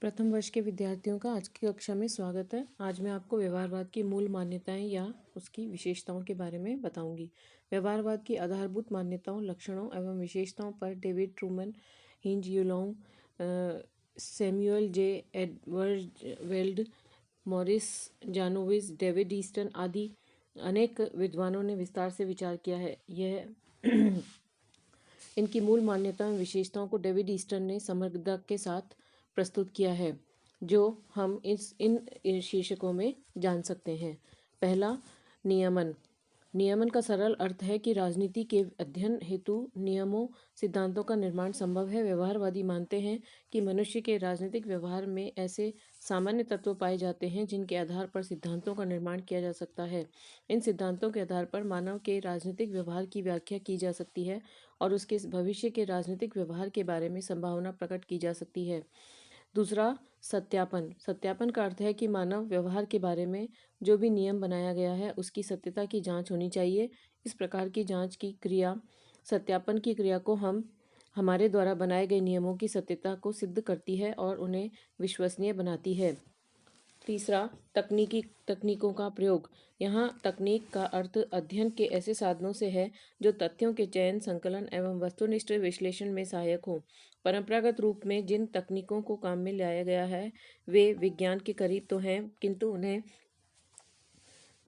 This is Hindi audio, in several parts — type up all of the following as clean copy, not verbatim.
प्रथम वर्ष के विद्यार्थियों का आज की कक्षा में स्वागत है। आज मैं आपको व्यवहारवाद की मूल मान्यताएं या उसकी विशेषताओं के बारे में बताऊंगी। व्यवहारवाद की आधारभूत मान्यताओं, लक्षणों एवं विशेषताओं पर डेविड ट्रूमन, हिंज यूलोंग, सैमुअल जे एडवर्ड, मॉरिस जानोविस, डेविड ईस्टन आदि अनेक विद्वानों ने विस्तार से विचार किया है। यह इनकी मूल मान्यताओं और विशेषताओं को डेविड ईस्टन ने समग्रता के साथ प्रस्तुत किया है, जो हम इन शीर्षकों में जान सकते हैं। पहला, नियमन। नियमन का सरल अर्थ है कि राजनीति के अध्ययन हेतु नियमों, सिद्धांतों का निर्माण संभव है। व्यवहारवादी मानते हैं कि मनुष्य के राजनीतिक व्यवहार में ऐसे सामान्य तत्व पाए जाते हैं जिनके आधार पर सिद्धांतों का निर्माण किया जा सकता है। इन सिद्धांतों के आधार पर मानव के राजनीतिक व्यवहार की व्याख्या की जा सकती है और उसके भविष्य के राजनीतिक व्यवहार के बारे में संभावना प्रकट की जा सकती है। दूसरा, सत्यापन। सत्यापन का अर्थ है कि मानव व्यवहार के बारे में जो भी नियम बनाया गया है उसकी सत्यता की जांच होनी चाहिए। इस प्रकार की जांच की क्रिया, सत्यापन की क्रिया को हमारे द्वारा बनाए गए नियमों की सत्यता को सिद्ध करती है और उन्हें विश्वसनीय बनाती है। तीसरा, तकनीकों का प्रयोग। यहाँ तकनीक का अर्थ अध्ययन के ऐसे साधनों से है जो तथ्यों के चयन, संकलन एवं वस्तुनिष्ठ विश्लेषण में सहायक हों। परंपरागत रूप में जिन तकनीकों को काम में लाया गया है वे विज्ञान के करीब तो हैं, किंतु उन्हें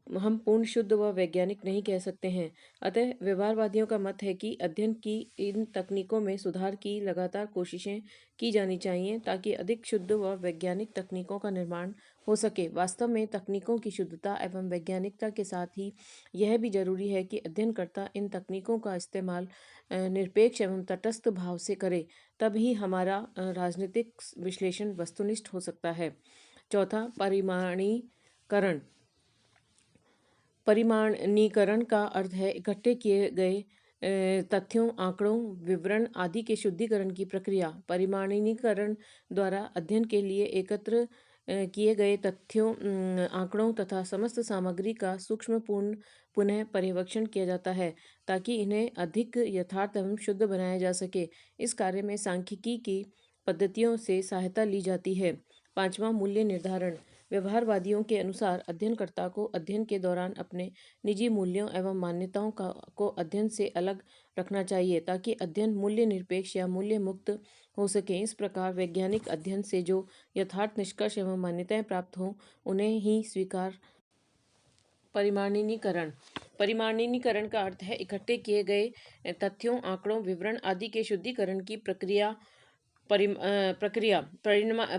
हम पूर्ण शुद्ध व वैज्ञानिक नहीं कह सकते हैं। अतः व्यवहारवादियों का मत है कि अध्ययन की इन तकनीकों में सुधार की लगातार कोशिशें की जानी चाहिए ताकि अधिक शुद्ध व वैज्ञानिक तकनीकों का निर्माण हो सके। वास्तव में तकनीकों की शुद्धता एवं वैज्ञानिकता के साथ ही यह भी जरूरी है कि अध्ययनकर्ता इन तकनीकों का इस्तेमाल निरपेक्ष एवं तटस्थ भाव से करे, तभी हमारा राजनीतिक विश्लेषण वस्तुनिष्ठ हो सकता है। चौथा, परिमाणीकरण। परिमाणीकरण का अर्थ है इकट्ठे किए गए तथ्यों, आंकड़ों, विवरण आदि के शुद्धिकरण की प्रक्रिया। परिमाणीकरण द्वारा अध्ययन के लिए एकत्र किए गए तथ्यों, आंकड़ों तथा समस्त सामग्री का सूक्ष्मपूर्ण पुनः पर्यवेक्षण किया जाता है ताकि इन्हें अधिक यथार्थ एवं शुद्ध बनाया जा सके। इस कार्य में सांख्यिकी की पद्धतियों से सहायता ली जाती है। पांचवा, मूल्य निर्धारण। व्यवहारवादियों के अनुसार अध्ययनकर्ता को अध्ययन के दौरान अपने निजी मूल्यों एवं मान्यताओं को अध्ययन से अलग रखना चाहिए ताकि अध्ययन मूल्य निरपेक्ष या मूल्य मुक्त हो सके। इस प्रकार वैज्ञानिक अध्ययन से जो यथार्थ निष्कर्ष एवं मान्यताएं प्राप्त हों उन्हें ही स्वीकार। परिमाणीकरण। परिमाणीकरण का अर्थ है इकट्ठे किए गए तथ्यों, आंकड़ों, विवरण आदि के शुद्धिकरण की प्रक्रिया।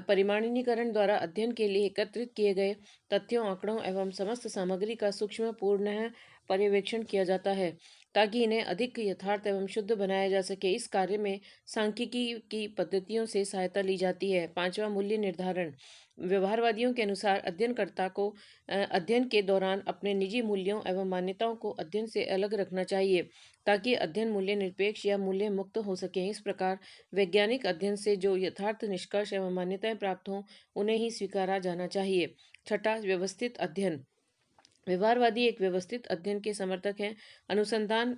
परिमाणीकरण द्वारा अध्ययन के लिए एकत्रित किए गए तथ्यों, आंकड़ों एवं समस्त सामग्री का सूक्ष्म पूर्ण पर्यवेक्षण किया जाता है ताकि इन्हें अधिक यथार्थ एवं शुद्ध बनाया जा सके। इस कार्य में सांख्यिकी की पद्धतियों से सहायता ली जाती है। पांचवा, मूल्य निर्धारण। व्यवहारवादियों के अनुसार अध्ययनकर्ता को अध्ययन के दौरान अपने निजी मूल्यों एवं मान्यताओं को अध्ययन से अलग रखना चाहिए ताकि अध्ययन मूल्य निरपेक्ष या मूल्य मुक्त हो सके। इस प्रकार वैज्ञानिक अध्ययन से जो यथार्थ निष्कर्ष एवं मान्यताएं प्राप्त हों उन्हें ही स्वीकारा जाना चाहिए। छठा, व्यवस्थित अध्ययन। व्यवहारवादी एक व्यवस्थित अध्ययन के समर्थक हैं। अनुसंधान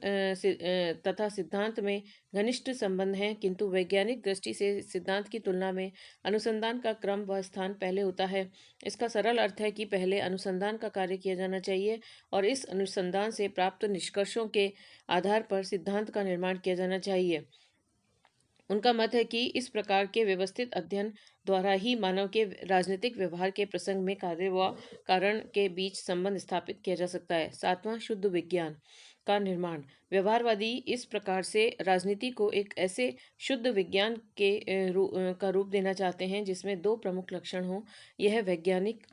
तथा सिद्धांत में घनिष्ठ संबंध हैं, किंतु वैज्ञानिक दृष्टि से सिद्धांत की तुलना में अनुसंधान का क्रम व स्थान पहले होता है। इसका सरल अर्थ है कि पहले अनुसंधान का कार्य किया जाना चाहिए और इस अनुसंधान से प्राप्त निष्कर्षों के आधार पर सिद्धांत का निर्माण किया जाना चाहिए। उनका मत है कि इस प्रकार के व्यवस्थित अध्ययन द्वारा ही मानव के राजनीतिक व्यवहार के प्रसंग में कार्य व कारण के बीच संबंध स्थापित किया जा सकता है। सातवां, शुद्ध विज्ञान का निर्माण। व्यवहारवादी इस प्रकार से राजनीति को एक ऐसे शुद्ध विज्ञान का रूप देना चाहते हैं जिसमें दो प्रमुख लक्षण हों। यह वैज्ञानिक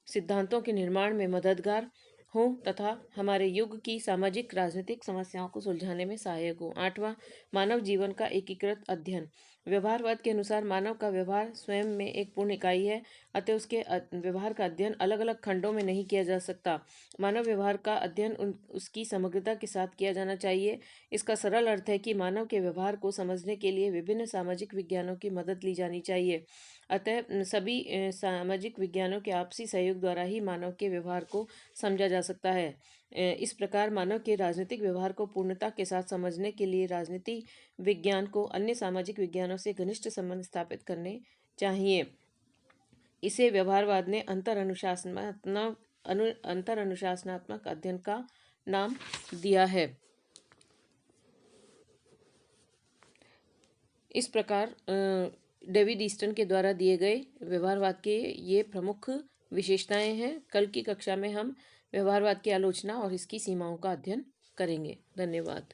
सिद्धांतों के निर्माण में मददगार हों तथा हमारे युग की सामाजिक राजनीतिक समस्याओं को सुलझाने में सहायक हो। आठवां, मानव जीवन का एकीकृत अध्ययन। व्यवहारवाद के अनुसार मानव का व्यवहार स्वयं में एक पूर्ण इकाई है, अतः उसके व्यवहार का अध्ययन अलग अलग खंडों में नहीं किया जा सकता। मानव व्यवहार का अध्ययन उसकी समग्रता के साथ किया जाना चाहिए। इसका सरल अर्थ है कि मानव के व्यवहार को समझने के लिए विभिन्न सामाजिक विज्ञानों की मदद ली जानी चाहिए। अतः सभी सामाजिक विज्ञानों के आपसी सहयोग द्वारा ही मानव के व्यवहार को समझा जा सकता है। इस प्रकार मानव के राजनीतिक व्यवहार को पूर्णता के साथ समझने के लिए राजनीति विज्ञान को अन्य सामाजिक विज्ञानों से घनिष्ठ संबंध स्थापित करने चाहिए। इसे व्यवहारवाद ने अंतर अनुशासनात्मक अध्ययन का नाम दिया है। इस प्रकार डेविड ईस्टन के द्वारा दिए गए व्यवहारवाद के ये प्रमुख विशेषताएं हैं। कल की कक्षा में हम व्यवहारवाद की आलोचना और इसकी सीमाओं का अध्ययन करेंगे। धन्यवाद।